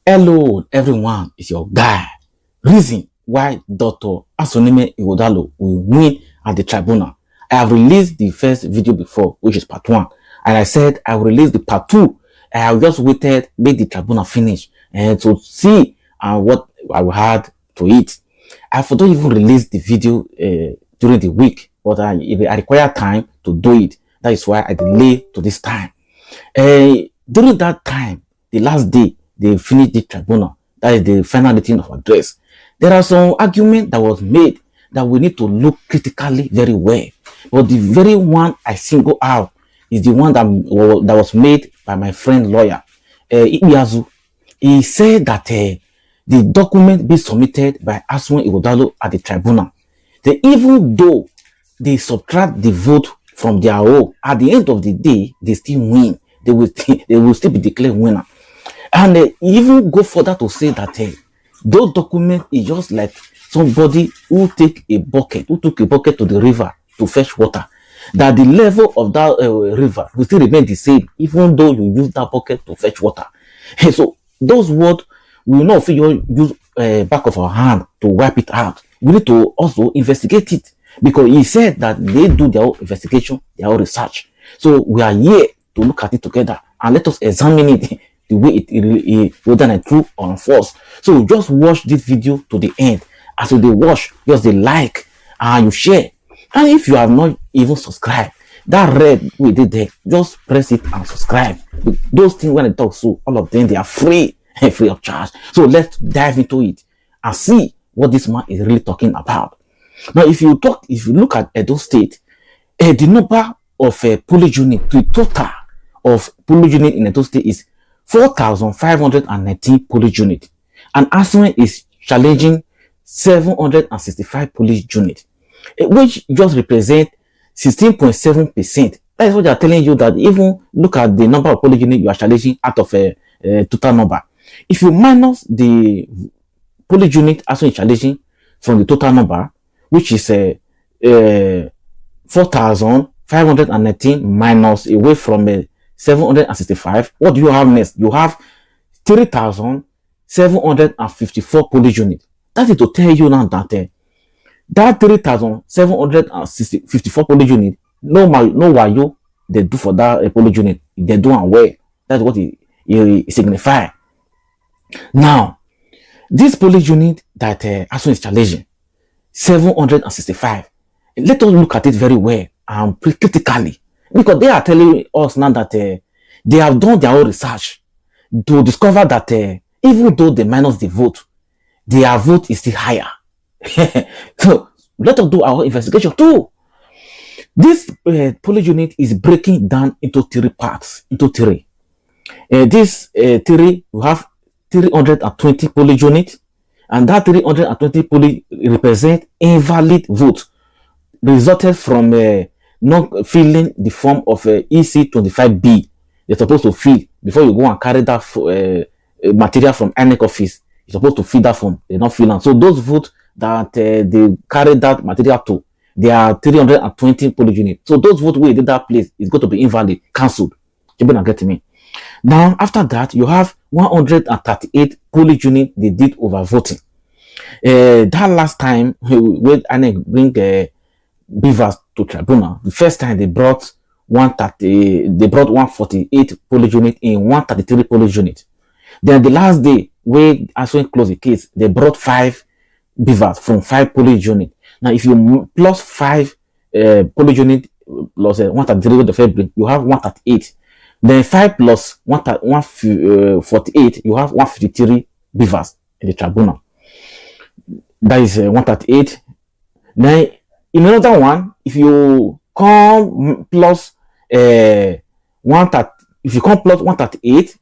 Hello everyone, it's your guy. Reason why Dr. Asuerime Ighodalo will win at the tribunal. I have released the first video before, which is part 1. And I said I will release the part 2. I have just waited, make the tribunal finish and to see what I will add to it. I don't even release the video during the week, but I require time to do it. That is why I delay to this time. During that time, the last day, they finished the tribunal. That is the final written of address. There are some argument that was made that we need to look critically very well. But the very one I single out is the one that was made by my friend lawyer, Iyazu. He said that the document be submitted by Asuerime Ighodalo at the tribunal, that even though they subtract the vote from their own, at the end of the day, they still win. They will still be declared winner. And even go further to say that those documents is just like somebody who took a bucket to the river to fetch water. That the level of that river will still remain the same, even though you use that bucket to fetch water. So those words we will not feel use back of our hand to wipe it out. We need to also investigate it, because he said that they do their own investigation, their own research. So we are here to look at it together and let us examine it the way it whether it's true or false. So just watch this video to the end. As you watch, just like and you share. And if you have not even subscribed, that red we did there, just press it and subscribe. Those things when I talk, so all of them, they are free of charge. So let's dive into it and see what this man is really talking about. Now, if you look at Edo State, the number of polling unit, the total of polling unit in Edo State is 4,519 polling unit, and Asue is challenging 765 polling unit, which just represent 16.7%. That is what they are telling you, that even look at the number of polling unit you are challenging out of a total number. If you minus the polling unit Asue is challenging from the total number, which is 4,519 minus away from 765, what do you have next? You have 3,754 polling units. That is to tell you now that that 3,754 polling unit, no why you they do for that polling unit, they do and where. That's what it signifies. Now, this polling unit that Asue is challenging, 765. Let us look at it very well and critically, because they are telling us now that they have done their own research to discover that even though they minus the vote, their vote is still higher. So let us do our investigation too. This polling unit is breaking down into 3 parts. This 3, we have 320 polling units, and that 320 polling represent invalid vote resulted from not filling the form of EC25B. You're supposed to fill before you go and carry that material from INEC office. You're supposed to fill that form. They not fill it. So those votes that they carry that material to, they are 320 polling units. So those votes where did that place is going to be invalid, cancelled. You better get me. Now after that, you have 138 polling units they did over voting. That last time when INEC bring beavers to tribunal, the first time they brought 148 polling unit in 133 polling unit. Then the last day when Asue closed the case, they brought 5 beavers from 5 polling unit. Now if you plus 5 polling unit plus 133 with the first bring, you have 138. Then 5 plus 148, you have 153 beavers in the tribunal. That is 138. Then in another one, if you come plus 138,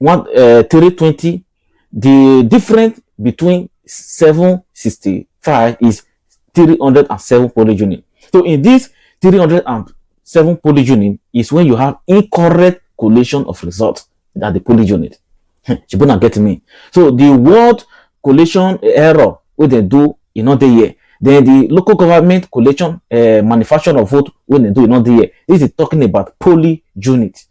320, the difference between 765 is 307 polling unit. So in this 307 polling unit is when you have incorrect collation of results at the polling unit. You not get me. So the word collation error what they do in another year. Then the local government collation manufacture of vote when they do in another year. This is talking about polling unit.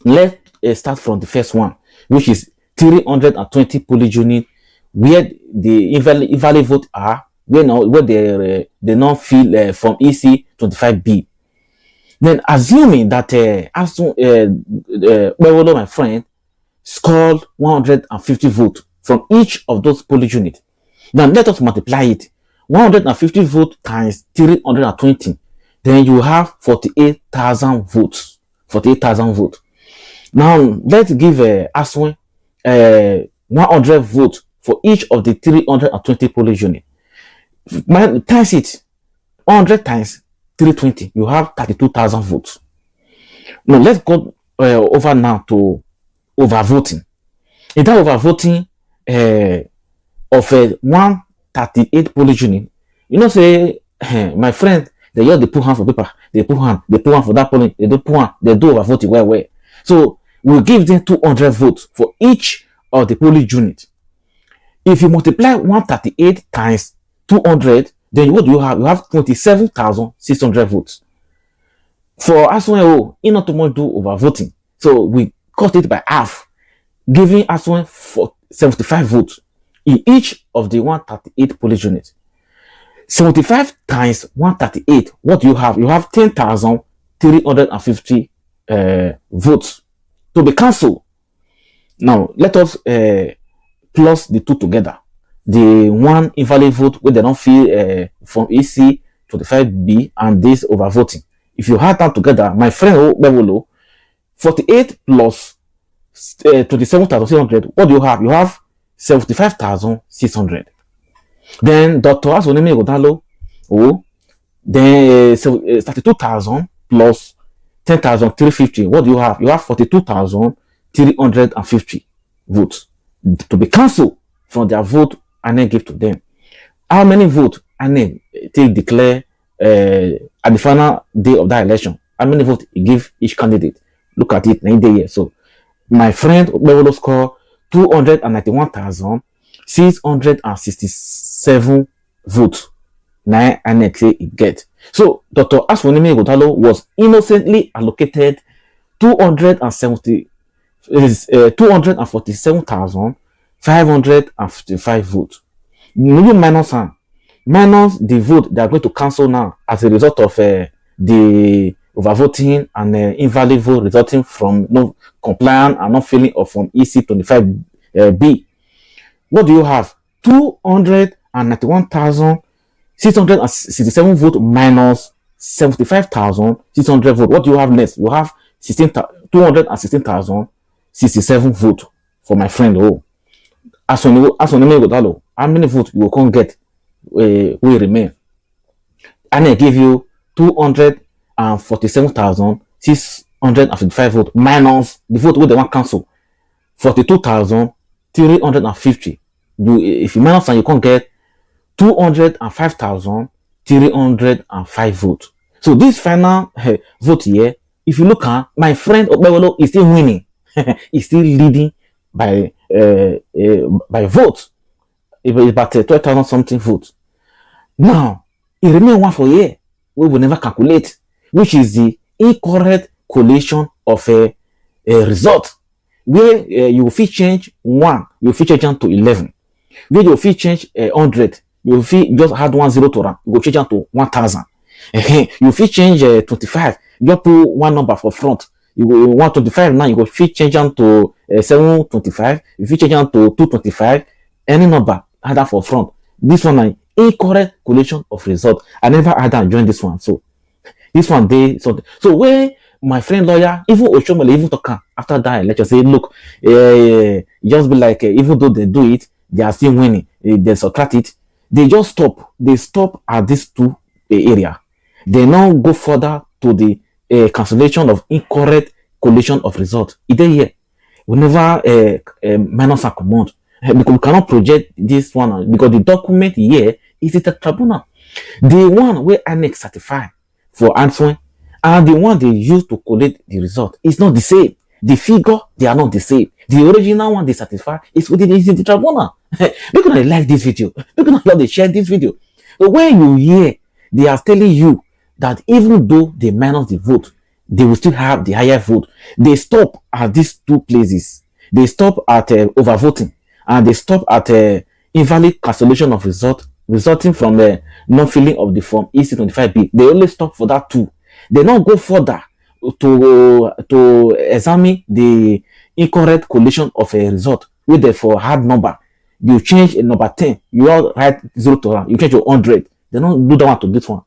Let's start from the first one. which is 320 polling unit, where the invalid vote are, where they not feel from EC 25B. Then assuming that Okpebholo, my friend, scored 150 votes from each of those polling units. Now let us multiply it. 150 votes times 320. Then you have 48,000 votes. 48,000 votes. Now let's give Asue 100 votes for each of the 320 polling units. Times it. 100 times 320. You have 32,000 votes. Now let's go over now to overvoting. In that overvoting of 138 polling unit, you know, say, my friend, they just they put hand for paper, they put hand for that polling, they do put hand, they do overvoting well. So we'll give them 200 votes for each of the polling unit. If you multiply 138 times 200, then what do you have? You have 27,600 votes. For Asue, not too much do overvoting. So we cut it by half, giving Asue 75 votes in each of the 138 polling units. 75 times 138, what do you have? You have 10,350 votes to be cancelled. Now, let us plus the two together. The one invalid vote where they don't feel from EC 25B and this overvoting. If you add that together, my friend Okpebholo, 48 plus 27,600, what do you have? You have 75,600. Then Dr. Asuerime Ighodalo, then 32,000 plus 10,350. What do you have? You have 42,350 votes to be cancelled from their vote and then give to them. How many votes and then take declare at the final day of that election? How many votes he give each candidate? Look at it, 9 days. So my friend Okpebholo scored 291,667 votes. Now and say he get. So Dr. Asuerime Ighodalo was innocently allocated 247,555 votes. You minus the vote they are going to cancel now as a result of the overvoting and invalid vote resulting from no compliance and not filling of from EC 25B. What do you have? 291,667 votes minus 75,600 votes. What do you have next? You have 216,067 votes for my friend. Asuerime Ighodalo. How many votes you can get will remain? And I give you 247,655 votes minus the vote where they want cancel 42,350. If you minus and you can't get 205,305 votes. So this final vote here, if you look at my friend Okpebholo is still winning, is still leading by votes. It's about 12,000 something votes. Now it remains one for year we will never calculate, which is the incorrect collation of a result, where you will change 1, you will change them to 11, where you will change 100, you will just add 10 to them, you will change them to 1,000. You will change 25, you put one number for front, you will 125 now, you will change them to 725, if you change them to 225, any number add that for front. This one is incorrect collation of result. I never had that join this one. So this one they so where my friend lawyer, even Oshomole, even talk after that election, say look, just be like even though they do it, they are still winning. They subtract it. They just stop. They stop at these two area. They now go further to the cancellation of incorrect collation of result. Either here, we never minus and command. Because we cannot project this one because the document here is the tribunal. The one where annex certify for answering and the one they use to collect the result is not the same. The figure, they are not the same. The original one they certify is within the tribunal. We're gonna like this video. We're gonna love to share this video. So when you hear they are telling you that even though they minus the vote, they will still have the higher vote. They stop at these two places. They stop at overvoting, and they stop at invalid cancellation of result resulting from the non-filling of the form EC25B. They only stop for that too. They don't go further to examine the incorrect collation of a result with the for hard number. You change a number 10, you all write 0 to 1, you change your 100. They don't do that one to this one.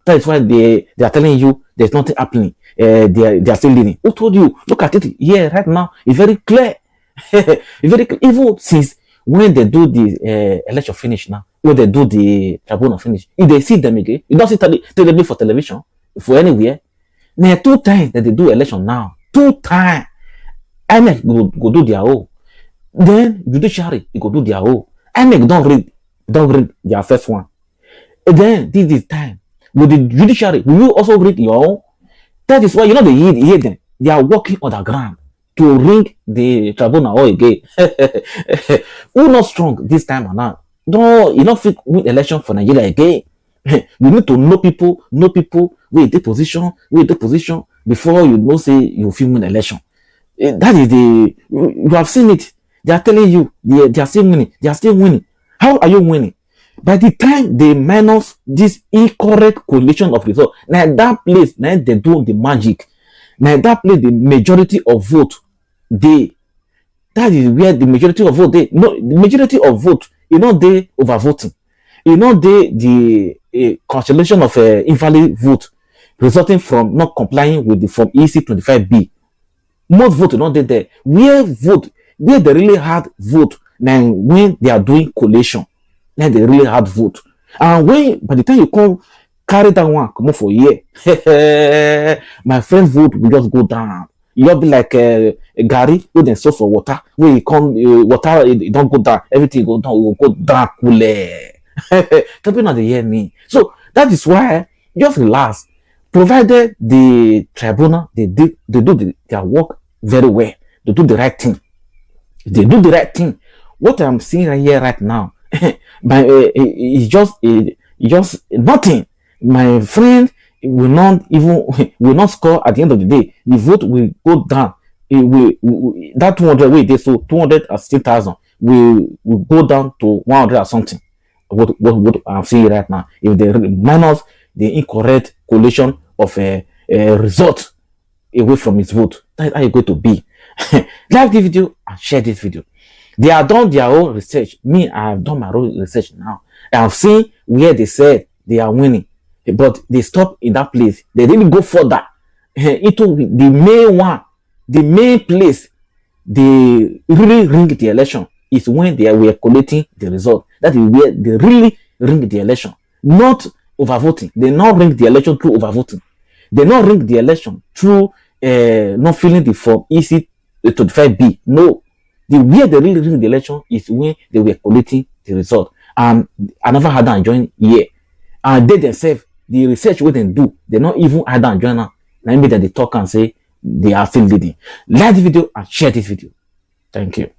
That is why they are telling you there's nothing happening. They are still leading. Who told you? Look at it here right now. It's very clear. It's very clear. Even since when they do the election finish now, when they do the tribunal finish, if they see them again, you don't see television for television, for anywhere. Now 2 times that they do election now, 2 times, INEC go do their own. Then judiciary go do their own. INEC don't read their first one. And then this is time. With the judiciary, will you also read your own? That is why you know they hear them. They are working on the ground to ring the tribunal again. Who not strong this time or not? No, you not fit win election for Nigeria again. You need to know people with the position before you know say you film an election. That is you have seen it. They are telling you they are still winning. They are still winning. How are you winning? By the time they minus this incorrect collation of results, now that place, now they do the magic. Now that place, the majority of vote, that is where the majority of vote, no, the majority of vote, you know, they overvoting. You know, the cancellation of invalid vote resulting from not complying with the form EC25B. Most vote, you know, they there. Where they really hard vote, now when they are doing collation. Then they really hard vote. And when by the time you come carry that one, come on for a year, my friend's vote will just go down. You'll be like a Gary with then source for water. When you come, water it don't go down, everything go down, it will go down cool. People not hear me. So that is why just relax. Provided the tribunal they do their work very well, they do the right thing. If they do the right thing, what I'm seeing right here right now. But it's just nothing. My friend will not score at the end of the day. The vote will go down. It will that 200 way they so 216,000 will go down to 100 or something. What I'm seeing right now, if they minus the incorrect collation of a result away from his vote, that's how it's going to be. Like the video and share this video. They have done their own research. Me, I have done my own research now. I have seen where they said they are winning, but they stop in that place. They didn't go further into the main one, the main place. They really ring the election is when they were collecting the result. That is where they really ring the election, not overvoting. They not ring the election through overvoting. They not ring the election through not filling the form EC25B. No. The way they really ring the election is when they were collecting the result. And I never had them join here. And they themselves, the research what they do, they not even had them join now. Maybe that they talk and say they are still leading. Like the video and share this video. Thank you.